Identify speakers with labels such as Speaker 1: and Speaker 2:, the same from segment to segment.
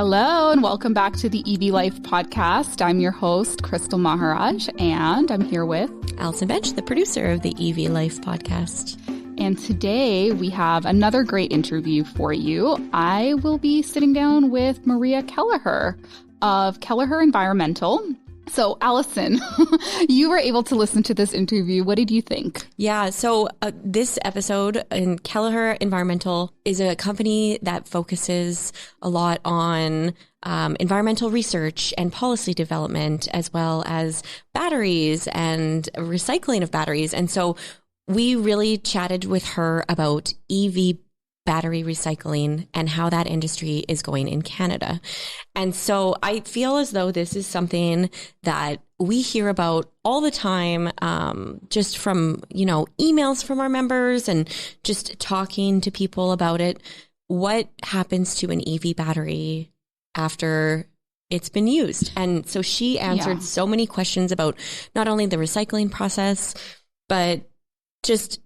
Speaker 1: Hello and welcome back to the EV Life podcast. I'm your host, Crystal Maharaj, and I'm here with
Speaker 2: Allison Bench, the producer of the EV Life podcast.
Speaker 1: And today we have another great interview for you. I will be sitting down with Maria Kelleher of Kelleher Environmental. So, Allison, you were able to listen to this interview. What did you think?
Speaker 2: Yeah, so this episode in Kelleher Environmental is a company that focuses a lot on environmental research and policy development, as well as batteries and recycling of batteries. And so we really chatted with her about EV battery recycling and how that industry is going in Canada. And so I feel as though this is something that we hear about all the time, just from, emails from our members and just talking to people about it. What happens to an EV battery after it's been used? And so she answered so many questions about not only the recycling process, but just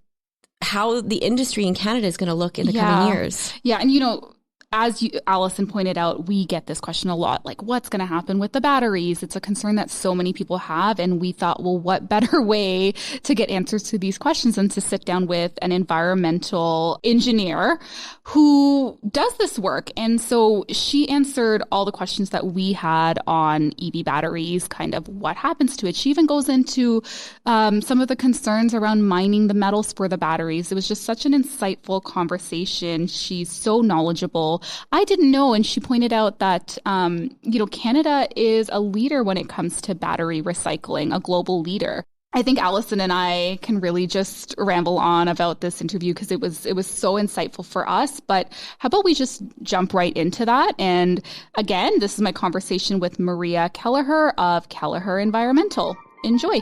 Speaker 2: how the industry in Canada is going to look in the coming years.
Speaker 1: Yeah. And, as Allison pointed out, we get this question a lot, like what's going to happen with the batteries? It's a concern that so many people have. And we thought, well, what better way to get answers to these questions than to sit down with an environmental engineer who does this work. And so she answered all the questions that we had on EV batteries, kind of what happens to it. She even goes into some of the concerns around mining the metals for the batteries. It was just such an insightful conversation. She's so knowledgeable. I didn't know, and she pointed out that, Canada is a leader when it comes to battery recycling, a global leader. I think Allison and I can really just ramble on about this interview because it was so insightful for us. But how about we just jump right into that? And again, this is my conversation with Maria Kelleher of Kelleher Environmental. Enjoy.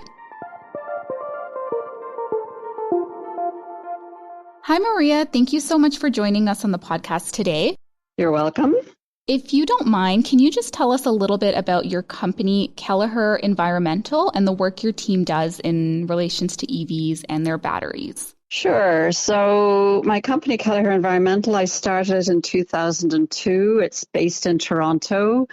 Speaker 1: Hi, Maria. Thank you so much for joining us on the podcast today.
Speaker 3: You're welcome.
Speaker 1: If you don't mind, can you just tell us a little bit about your company, Kelleher Environmental, and the work your team does in relations to EVs and their batteries?
Speaker 3: Sure. So my company, Kelleher Environmental, I started in 2002. It's based in Toronto.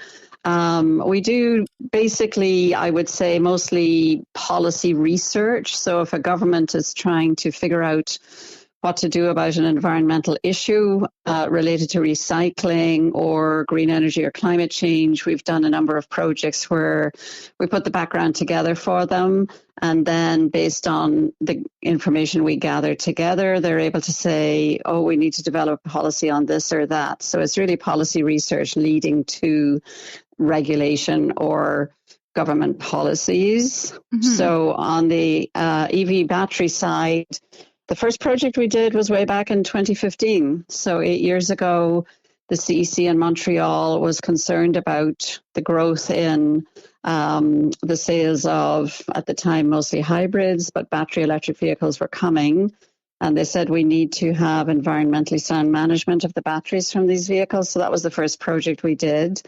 Speaker 3: We do basically, I would say, mostly policy research. So if a government is trying to figure out what to do about an environmental issue related to recycling or green energy or climate change, we've done a number of projects where we put the background together for them. And then based on the information we gather together, they're able to say, oh, we need to develop policy on this or that. So it's really policy research leading to regulation or government policies. Mm-hmm. So on the EV battery side, the first project we did was way back in 2015. So 8 years ago, the CEC in Montreal was concerned about the growth in the sales of, at the time, mostly hybrids, but battery electric vehicles were coming. And they said we need to have environmentally sound management of the batteries from these vehicles. So that was the first project we did.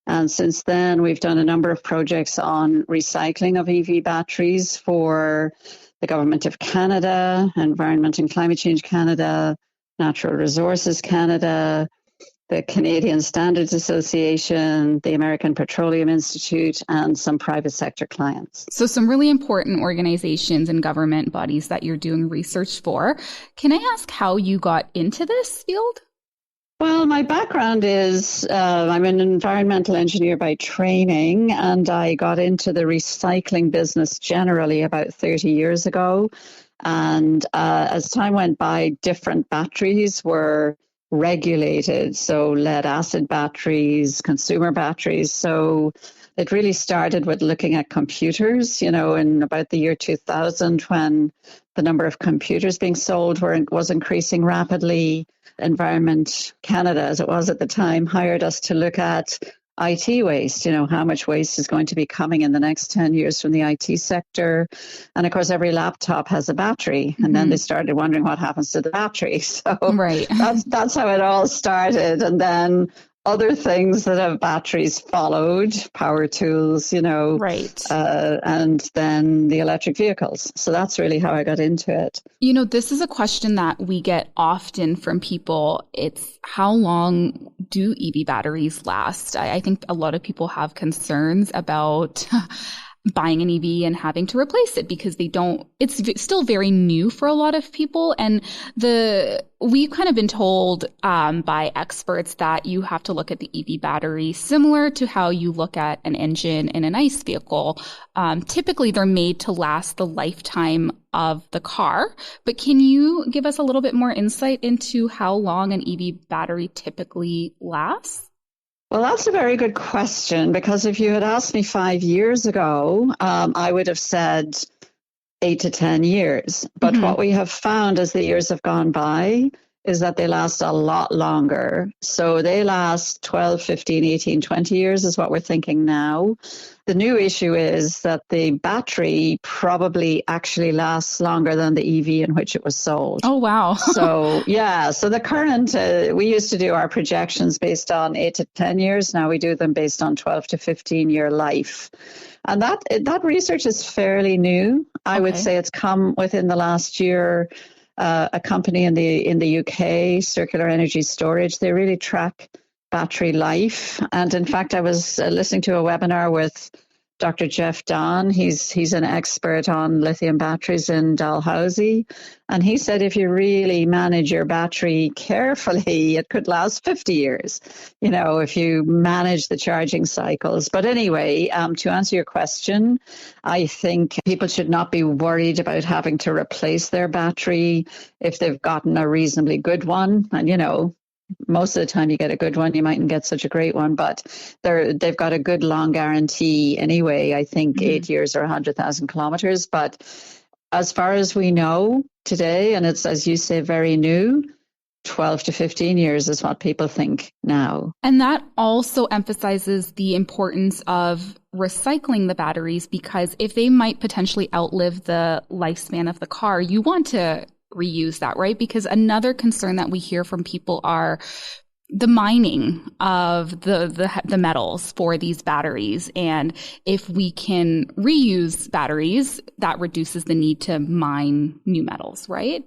Speaker 3: And since then, we've done a number of projects on recycling of EV batteries for the Government of Canada, Environment and Climate Change Canada, Natural Resources Canada, the Canadian Standards Association, the American Petroleum Institute, and some private sector clients.
Speaker 1: So some really important organizations and government bodies that you're doing research for. Can I ask how you got into this field?
Speaker 3: Well, my background is I'm an environmental engineer by training, and I got into the recycling business generally about 30 years ago. And as time went by, different batteries were regulated. So lead acid batteries, consumer batteries. So it really started with looking at computers, in about the year 2000 when the number of computers being sold was increasing rapidly. Environment Canada, as it was at the time, hired us to look at IT waste, how much waste is going to be coming in the next 10 years from the IT sector. And of course, every laptop has a battery. And then they started wondering what happens to the battery. So
Speaker 1: right.
Speaker 3: that's how it all started. And then other things that have batteries followed, power tools,
Speaker 1: Right.
Speaker 3: and then the electric vehicles. So that's really how I got into it.
Speaker 1: This is a question that we get often from people. It's how long do EV batteries last? I think a lot of people have concerns about buying an EV and having to replace it because it's still very new for a lot of people. And we've kind of been told by experts that you have to look at the EV battery similar to how you look at an engine in an ICE vehicle. Typically, they're made to last the lifetime of the car. But can you give us a little bit more insight into how long an EV battery typically lasts?
Speaker 3: Well, that's a very good question, because if you had asked me 5 years ago, I would have said 8 to 10 years. But what we have found as the years have gone by is that they last a lot longer. So they last 12, 15, 18, 20 years is what we're thinking now. The new issue is that the battery probably actually lasts longer than the EV in which it was sold.
Speaker 1: Oh, wow.
Speaker 3: So the current, we used to do our projections based on 8 to 10 years. Now we do them based on 12 to 15 year life. And that research is fairly new. I would say it's come within the last year. A company in the UK, Circular Energy Storage, they really track battery life. And in fact, I was listening to a webinar with Dr. Jeff Don. He's an expert on lithium batteries in Dalhousie. And he said if you really manage your battery carefully, it could last 50 years, if you manage the charging cycles. But anyway, to answer your question, I think people should not be worried about having to replace their battery if they've gotten a reasonably good one. And, most of the time you get a good one, you mightn't get such a great one, but they've got a good long guarantee anyway. I think 8 years or 100,000 kilometers. But as far as we know today, and it's, as you say, very new, 12 to 15 years is what people think now.
Speaker 1: And that also emphasizes the importance of recycling the batteries, because if they might potentially outlive the lifespan of the car, you want to reuse that, right? Because another concern that we hear from people are the mining of the metals for these batteries. And if we can reuse batteries, that reduces the need to mine new metals, right?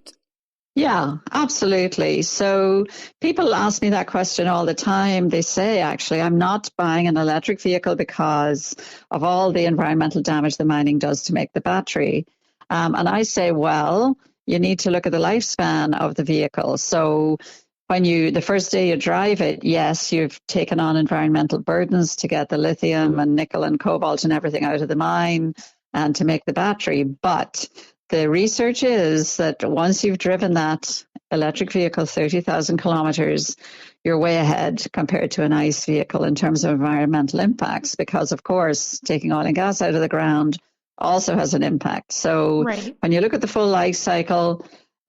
Speaker 3: Yeah, absolutely. So people ask me that question all the time. They say, actually, I'm not buying an electric vehicle because of all the environmental damage the mining does to make the battery. And I say, well, you need to look at the lifespan of the vehicle. So when the first day you drive it, yes, you've taken on environmental burdens to get the lithium and nickel and cobalt and everything out of the mine and to make the battery. But the research is that once you've driven that electric vehicle 30,000 kilometers, you're way ahead compared to an ICE vehicle in terms of environmental impacts, because, of course, taking oil and gas out of the ground also has an impact. So when you look at the full life cycle,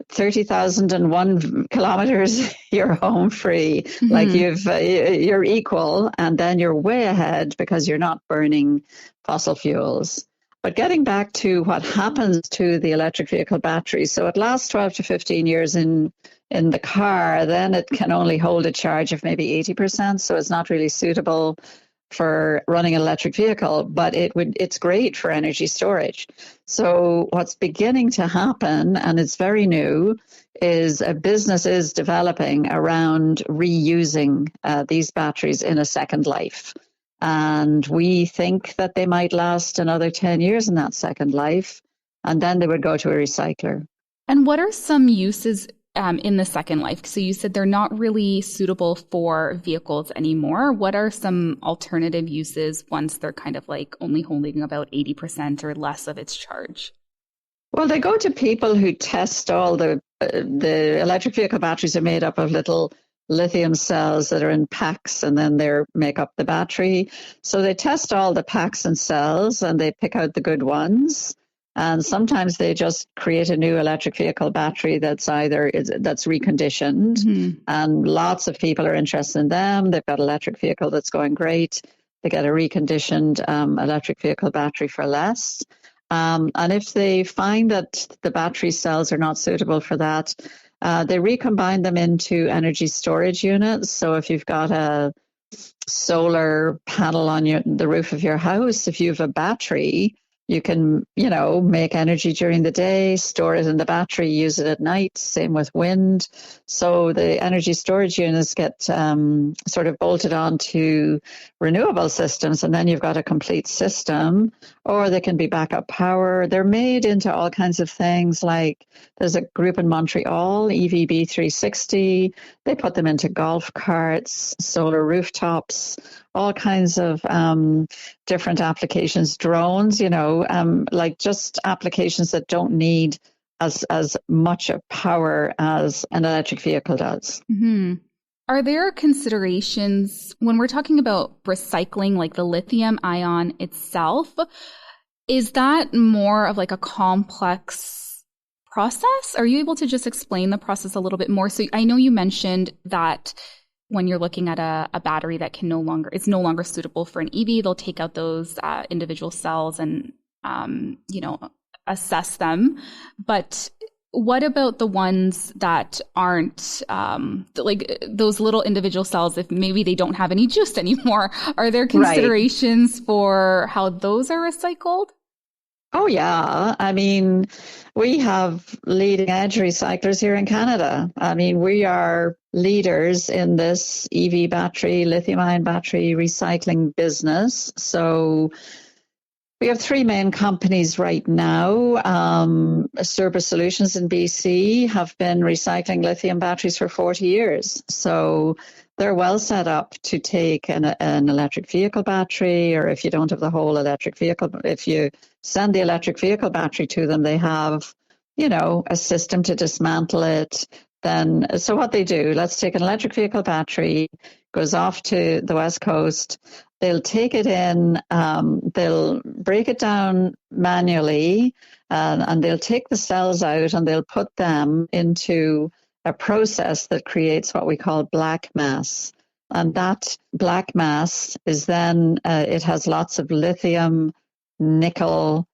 Speaker 3: 30,001 kilometers, you're home free. Like you're equal, and then you're way ahead because you're not burning fossil fuels. But getting back to what happens to the electric vehicle battery, so it lasts 12 to 15 years in the car, then it can only hold a charge of maybe 80%, so it's not really suitable for running an electric vehicle, but it's great for energy storage. So what's beginning to happen, and it's very new, is a business is developing around reusing these batteries in a second life. And we think that they might last another 10 years in that second life, and then they would go to a recycler.
Speaker 1: And what are some uses in the second life? So you said they're not really suitable for vehicles anymore. What are some alternative uses once they're kind of like only holding about 80% or less of its charge?
Speaker 3: Well, they go to people who test all the electric vehicle batteries are made up of little lithium cells that are in packs, and then they make up the battery. So they test all the packs and cells, and they pick out the good ones. And sometimes they just create a new electric vehicle battery that's reconditioned. And lots of people are interested in them. They've got an electric vehicle that's going great. They get a reconditioned electric vehicle battery for less. And if they find that the battery cells are not suitable for that, they recombine them into energy storage units. So if you've got a solar panel on the roof of your house. If you have a battery, you can, make energy during the day, store it in the battery, use it at night. Same with wind. So the energy storage units get sort of bolted onto renewable systems, and then you've got a complete system. Or they can be backup power. They're made into all kinds of things. Like there's a group in Montreal, EVB 360. They put them into golf carts, solar rooftops, all kinds of different applications, drones, like just applications that don't need as much of power as an electric vehicle does.
Speaker 1: Mm-hmm. Are there considerations when we're talking about recycling, like the lithium ion itself? Is that more of like a complex process? Are you able to just explain the process a little bit more? So I know you mentioned that when you're looking at a battery that is no longer suitable for an EV, they'll take out those individual cells and assess them. But what about the ones that aren't like those little individual cells, if maybe they don't have any juice anymore? Are there considerations for how those are recycled?
Speaker 3: Oh, yeah. I mean, we have leading edge recyclers here in Canada. I mean, we are leaders in this EV battery, lithium-ion battery recycling business. So we have three main companies right now. Cerba Solutions in BC have been recycling lithium batteries for 40 years. So they're well set up to take an electric vehicle battery, or if you don't have the whole electric vehicle, if you send the electric vehicle battery to them, they have, a system to dismantle it. Then, so what they do, let's take an electric vehicle battery, goes off to the West Coast. They'll take it in, they'll break it down manually, and they'll take the cells out and they'll put them into a process that creates what we call black mass. And that black mass is then, it has lots of lithium, nickel,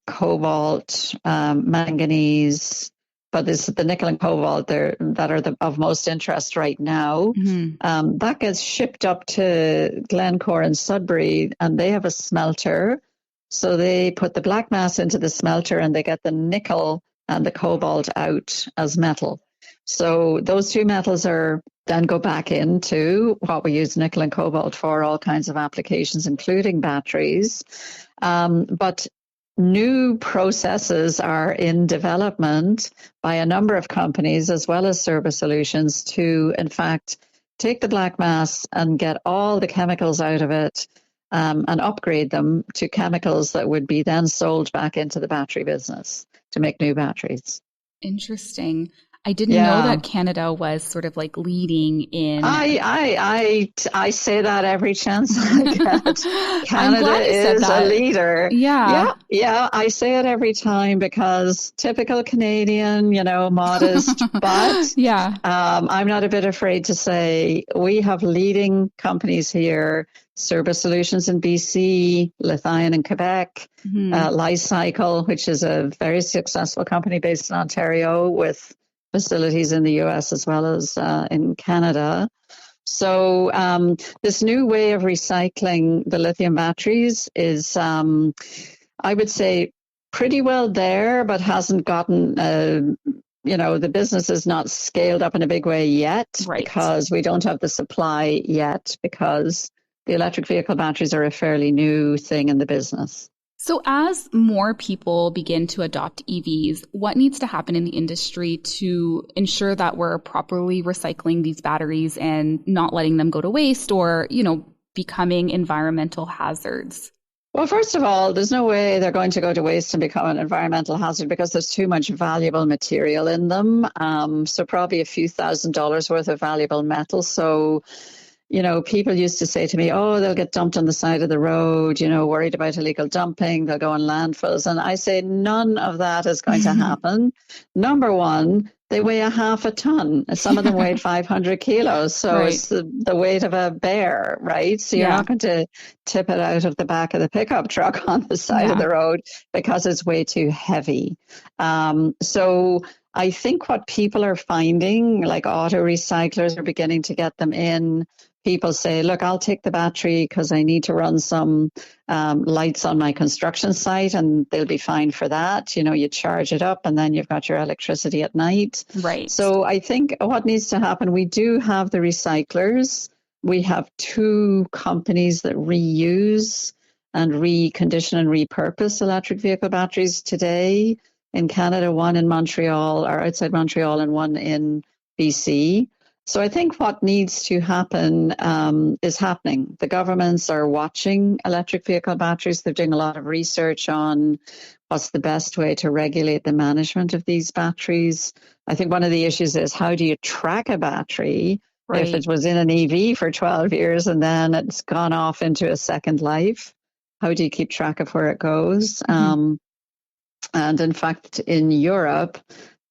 Speaker 3: cobalt, manganese, but it's the nickel and cobalt that are of most interest right now. Mm-hmm. That gets shipped up to Glencore and Sudbury, and they have a smelter. So they put the black mass into the smelter, and they get the nickel and the cobalt out as metal. So those two metals then go back into what we use nickel and cobalt for, all kinds of applications, including batteries. But new processes are in development by a number of companies, as well as Cerba Solutions, to, in fact, take the black mass and get all the chemicals out of it and upgrade them to chemicals that would be then sold back into the battery business to make new batteries.
Speaker 1: Interesting. I didn't know that Canada was sort of like leading in.
Speaker 3: I say that every chance I get. Canada is a leader.
Speaker 1: Yeah.
Speaker 3: I say it every time because typical Canadian, modest. But I'm not a bit afraid to say we have leading companies here. Cerba Solutions in BC, Lithium-ion in Quebec, Li-Cycle, which is a very successful company based in Ontario with facilities in the US as well as in Canada. So this new way of recycling the lithium batteries is, I would say, pretty well there, but hasn't gotten, the business is not scaled up in a big way yet, because we don't have the supply yet, because the electric vehicle batteries are a fairly new thing in the business.
Speaker 1: So as more people begin to adopt EVs, what needs to happen in the industry to ensure that we're properly recycling these batteries and not letting them go to waste or, becoming environmental hazards?
Speaker 3: Well, first of all, there's no way they're going to go to waste and become an environmental hazard because there's too much valuable material in them. So probably a few $1,000s worth of valuable metal. So people used to say to me, they'll get dumped on the side of the road, worried about illegal dumping, they'll go in landfills. And I say none of that is going to happen. Number one, they weigh a half a ton. Some of them weighed 500 kilos. So it's the weight of a bear, right? So you're not going to tip it out of the back of the pickup truck on the side of the road because it's way too heavy. So I think what people are finding, like auto recyclers are beginning to get them in. People say, look, I'll take the battery because I need to run some lights on my construction site, and they'll be fine for that. You know, you charge it up and then you've got your electricity at night.
Speaker 1: Right.
Speaker 3: So I think what needs to happen, we do have the recyclers. We have 2 companies that reuse and recondition and repurpose electric vehicle batteries today in Canada, one in Montreal or outside Montreal and one in BC. So I think what needs to happen is happening. The governments are watching electric vehicle batteries. They're doing a lot of research on what's the best way to regulate the management of these batteries. I think one of the issues is, how do you track a battery if it was in an EV for 12 years and then it's gone off into a second life? How do you keep track of where it goes? And in fact, in Europe,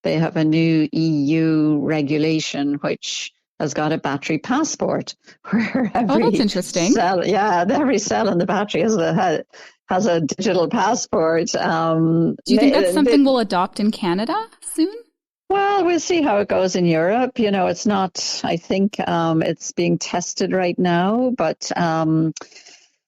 Speaker 3: they have a new EU regulation which has got a battery passport, where
Speaker 1: that's interesting.
Speaker 3: Every cell in the battery has a digital passport.
Speaker 1: Do you think that's something we'll adopt in Canada soon?
Speaker 3: Well, we'll see how it goes in Europe. You know, it's not, I think it's being tested right now, but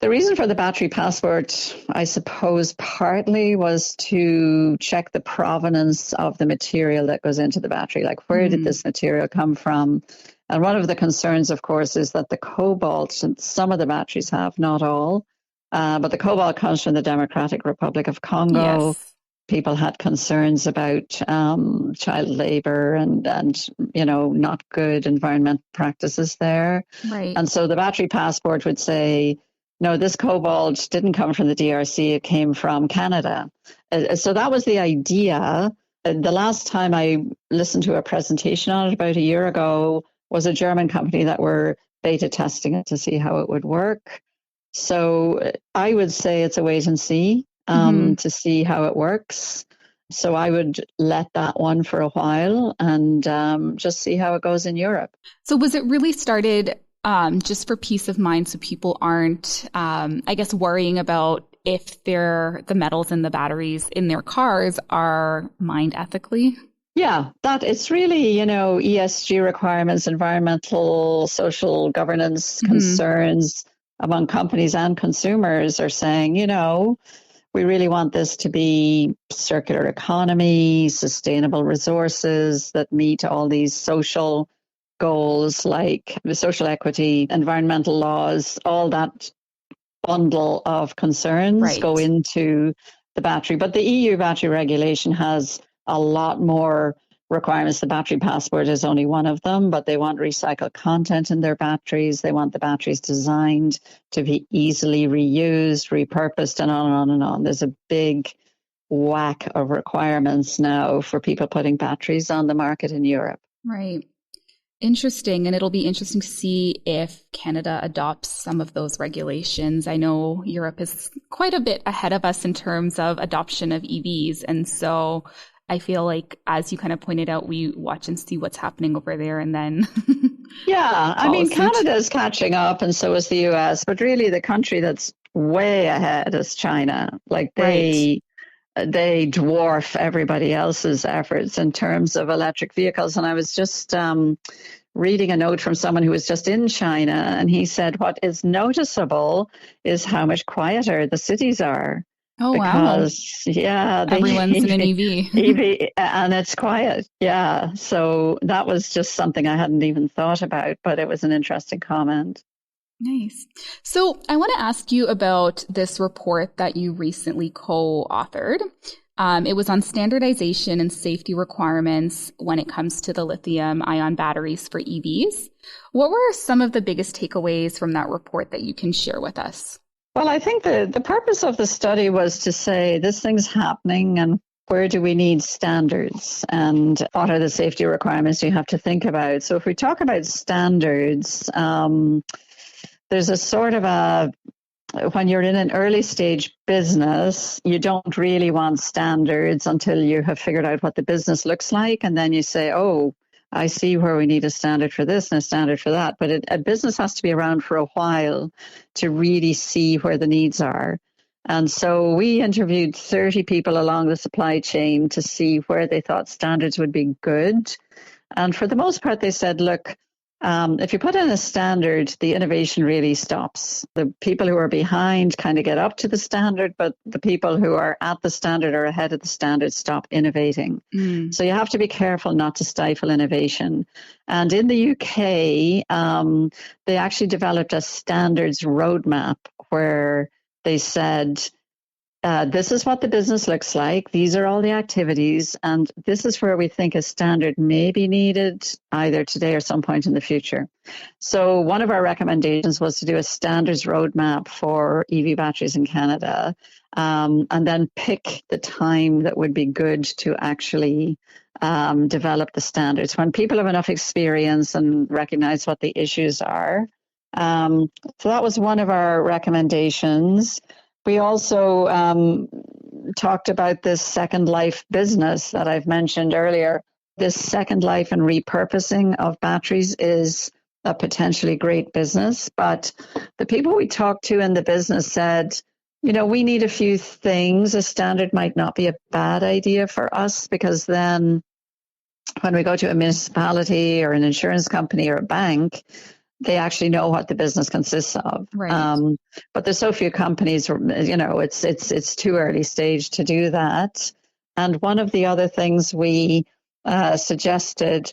Speaker 3: the reason for the battery passport, I suppose, partly was to check the provenance of the material that goes into the battery. Like, where did this material come from? And one of the concerns, of course, is that the cobalt, some of the batteries have, not all, but the cobalt comes from the Democratic Republic of Congo.
Speaker 1: Yes.
Speaker 3: People had concerns about child labor and you know, not good environmental practices there.
Speaker 1: Right.
Speaker 3: And so the battery passport would say, no, this cobalt didn't come from the DRC, it came from Canada. So that was the idea. The last time I listened to a presentation on it about a year ago was a German company that were beta testing it to see how it would work. So I would say it's a wait and see to see how it works. So I would let that one for a while and just see how it goes in Europe.
Speaker 1: So was it really started just for peace of mind, so people aren't, I guess, worrying about if the metals in the batteries in their cars are mined ethically?
Speaker 3: Yeah, that it's really, you know, ESG requirements, environmental, social governance concerns among companies and consumers are saying, you know, we really want this to be circular economy, sustainable resources that meet all these social goals like social equity, environmental laws, all that bundle of concerns go into the battery. But the EU battery regulation has a lot more requirements. The battery passport is only one of them, but they want recycled content in their batteries. They want the batteries designed to be easily reused, repurposed, and on and on and on. There's a big whack of requirements now for people putting batteries on the market in Europe.
Speaker 1: Right. Interesting. And it'll be interesting to see if Canada adopts some of those regulations. I know Europe is quite a bit ahead of us in terms of adoption of EVs. And so I feel like, as you kind of pointed out, we watch and see what's happening over there and then.
Speaker 3: Yeah, I mean, Canada is catching up and so is the US, but really the country that's way ahead is China. Like they dwarf everybody else's efforts in terms of electric vehicles. And I was just reading a note from someone who was just in China, and he said what is noticeable is how much quieter the cities are.
Speaker 1: Oh,
Speaker 3: because,
Speaker 1: wow.
Speaker 3: Yeah.
Speaker 1: Everyone's in an EV.
Speaker 3: EV. And it's quiet. Yeah. So that was just something I hadn't even thought about, but it was an interesting comment.
Speaker 1: Nice. So I want to ask you about this report that you recently co-authored. It was on standardization and safety requirements when it comes to the lithium-ion batteries for EVs. What were some of the biggest takeaways from that report that you can share with us?
Speaker 3: Well, I think the purpose of the study was to say this thing's happening and where do we need standards and what are the safety requirements you have to think about. So if we talk about standards, there's a sort of when you're in an early stage business, you don't really want standards until you have figured out what the business looks like. And then you say, oh, I see where we need a standard for this and a standard for that. But a business has to be around for a while to really see where the needs are. And so we interviewed 30 people along the supply chain to see where they thought standards would be good. And for the most part, they said, look, if you put in a standard, the innovation really stops. The people who are behind kind of get up to the standard, but the people who are at the standard or ahead of the standard stop innovating. So you have to be careful not to stifle innovation. And in the UK, they actually developed a standards roadmap where they said, this is what the business looks like. These are all the activities. And this is where we think a standard may be needed either today or some point in the future. So one of our recommendations was to do a standards roadmap for EV batteries in Canada, and then pick the time that would be good to actually develop the standards when people have enough experience and recognize what the issues are. So that was one of our recommendations. We also talked about this second life business that I've mentioned earlier. This second life and repurposing of batteries is a potentially great business. But the people we talked to in the business said, we need a few things. A standard might not be a bad idea for us, because then when we go to a municipality or an insurance company or a bank, they actually know what the business consists of.
Speaker 1: Right.
Speaker 3: But there's so few companies, it's too early stage to do that. And one of the other things we suggested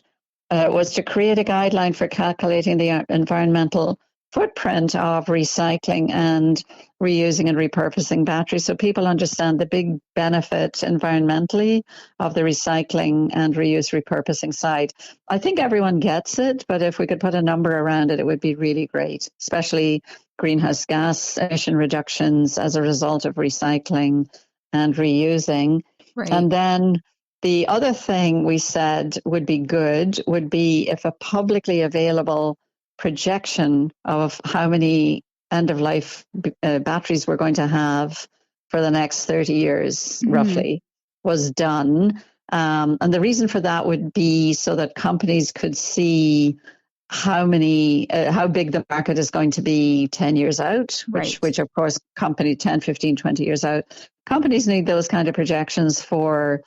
Speaker 3: was to create a guideline for calculating the environmental footprint of recycling and reusing and repurposing batteries, so people understand the big benefit environmentally of the recycling and reuse repurposing side. I think everyone gets it, but if we could put a number around it, it would be really great, especially greenhouse gas emission reductions as a result of recycling and reusing.
Speaker 1: Right.
Speaker 3: And then the other thing we said would be good would be if a publicly available projection of how many end-of-life batteries we're going to have for the next 30 years, roughly, was done. And the reason for that would be so that companies could see how big the market is going to be 10 years out, which of course, 10, 15, 20 years out. Companies need those kind of projections for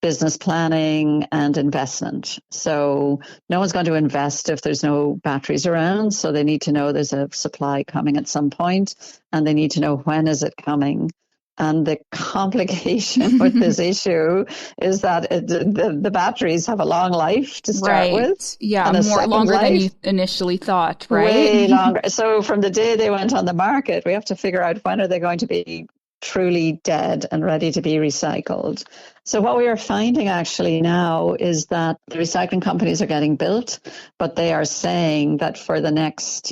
Speaker 3: business planning and investment. So no one's going to invest if there's no batteries around. So they need to know there's a supply coming at some point, and they need to know when is it coming. And the complication with this issue is that the batteries have a long life to start with.
Speaker 1: Yeah, longer than you initially thought, right?
Speaker 3: Way longer. So from the day they went on the market, we have to figure out when are they going to be truly dead and ready to be recycled. So what we are finding actually now is that the recycling companies are getting built, but they are saying that for the next,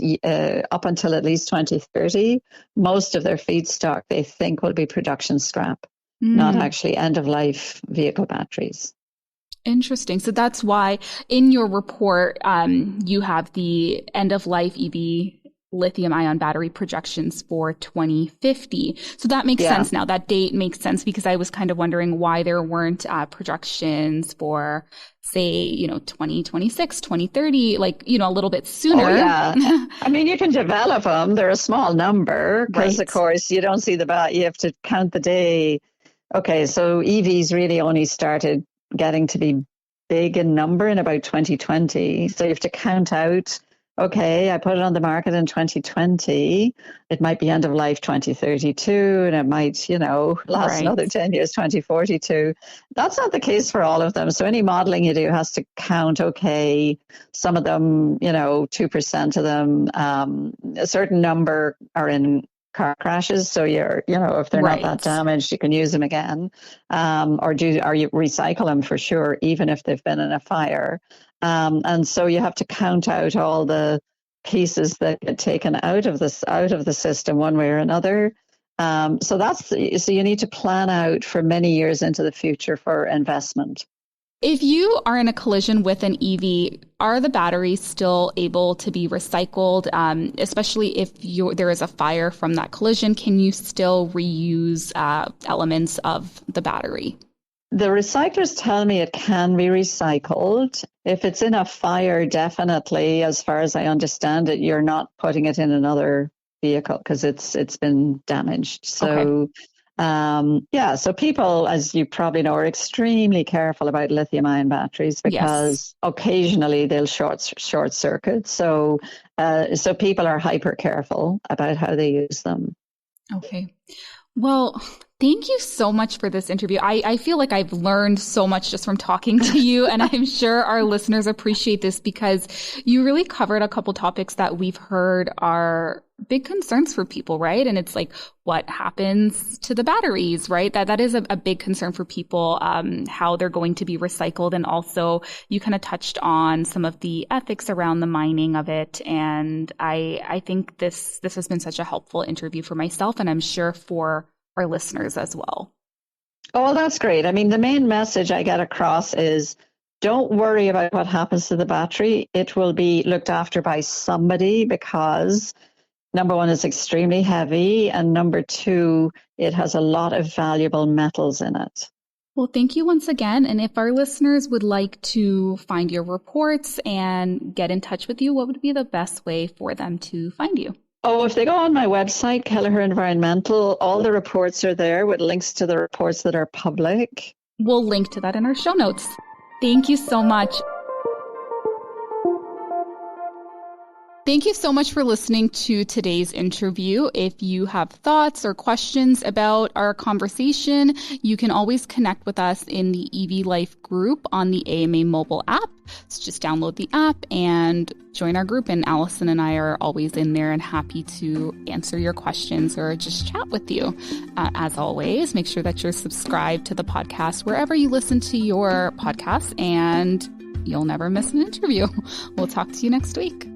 Speaker 3: up until at least 2030, most of their feedstock they think will be production scrap, not actually end-of-life vehicle batteries.
Speaker 1: Interesting. So that's why in your report, you have the end-of-life EV lithium-ion battery projections for 2050. So that makes sense now. That date makes sense, because I was kind of wondering why there weren't projections for, say, 2026, 2030, like, a little bit sooner.
Speaker 3: Oh, yeah. I mean, you can develop them. They're a small number because, of course, you don't see you have to count the day. Okay, so EVs really only started getting to be big in number in about 2020. So you have to count out, okay, I put it on the market in 2020. It might be end of life 2032, and it might, last another 10 years, 2042. That's not the case for all of them. So any modeling you do has to count, okay, some of them, 2% of them, a certain number are in car crashes. So if they're not that damaged, you can use them again. Or you recycle them for sure, even if they've been in a fire. And so you have to count out all the pieces that get taken out of the system one way or another. So you need to plan out for many years into the future for investment.
Speaker 1: If you are in a collision with an EV, are the batteries still able to be recycled? Especially if there is a fire from that collision, can you still reuse elements of the battery?
Speaker 3: The recyclers tell me it can be recycled. If it's in a fire, definitely, as far as I understand it, you're not putting it in another vehicle because it's been damaged. So.
Speaker 1: Okay.
Speaker 3: So people, as you probably know, are extremely careful about lithium-ion batteries because occasionally they'll short circuit. So people are hyper careful about how they use them.
Speaker 1: Okay. Well, thank you so much for this interview. I feel like I've learned so much just from talking to you, and I'm sure our listeners appreciate this because you really covered a couple topics that we've heard are big concerns for people, right? And it's like what happens to the batteries, right? That is a big concern for people, how they're going to be recycled. And also you kind of touched on some of the ethics around the mining of it. And I think this has been such a helpful interview for myself, and I'm sure for our listeners as well.
Speaker 3: Oh, well, that's great. I mean, the main message I get across is don't worry about what happens to the battery. It will be looked after by somebody because number one, it's extremely heavy. And number two, it has a lot of valuable metals in it.
Speaker 1: Well, thank you once again. And if our listeners would like to find your reports and get in touch with you, what would be the best way for them to find you?
Speaker 3: Oh, if they go on my website, Kelleher Environmental, all the reports are there with links to the reports that are public.
Speaker 1: We'll link to that in our show notes. Thank you so much. Thank you so much for listening to today's interview. If you have thoughts or questions about our conversation, you can always connect with us in the EV Life group on the AMA mobile app. So just download the app and join our group. And Allison and I are always in there and happy to answer your questions or just chat with you. As always, make sure that you're subscribed to the podcast wherever you listen to your podcasts, and you'll never miss an interview. We'll talk to you next week.